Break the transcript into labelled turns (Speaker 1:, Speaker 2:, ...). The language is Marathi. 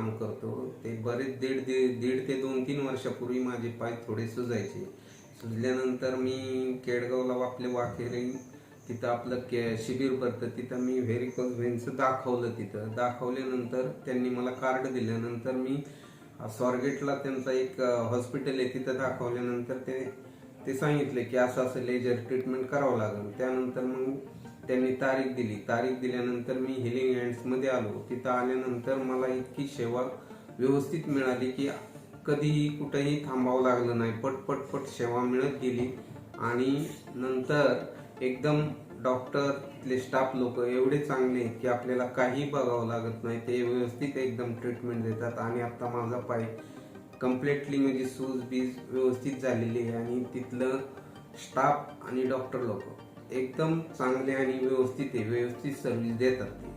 Speaker 1: काम करतो. ते बरेच दीड ते 2-3 वर्षापूर्वी माझे पाय थोडे सुजायचे. सुजल्यानंतर मी केडगावला आपले वाखेरी तिथं आपलं शिबिर भरतं, तिथं मी व्हेरिकोज व्हेन्सचं दाखवलं. तिथं दाखवल्यानंतर त्यांनी मला कार्ड दिल्यानंतर मी स्वारगेटला त्यांचा एक हॉस्पिटल आहे, तिथं दाखवल्यानंतर ते सांगितले की असं असं लेजर ट्रीटमेंट करावं लागेल. त्यानंतर मग त्यांनी तारीख दिल्यानंतर मी हिलिंग हँड्समध्ये आलो. तिथं आल्यानंतर मला इतकी सेवा व्यवस्थित मिळाली की कधीही कुठेही थांबावं लागलं नाही. पट सेवा मिळत गेली. आणि नंतर एकदम डॉक्टर, तिथले स्टाफ लोक एवढे चांगले आहेत की आपल्याला काही बघावं लागत नाही. ते व्यवस्थित एकदम ट्रीटमेंट देतात. आणि आता माझा पाय कम्प्लिटली म्हणजे सूज बीज व्यवस्थित झालेली आहे. आणि तिथलं स्टाफ आणि डॉक्टर लोक एकदम चांगले आणि व्यवस्थित सर्व्हिस देतात ते.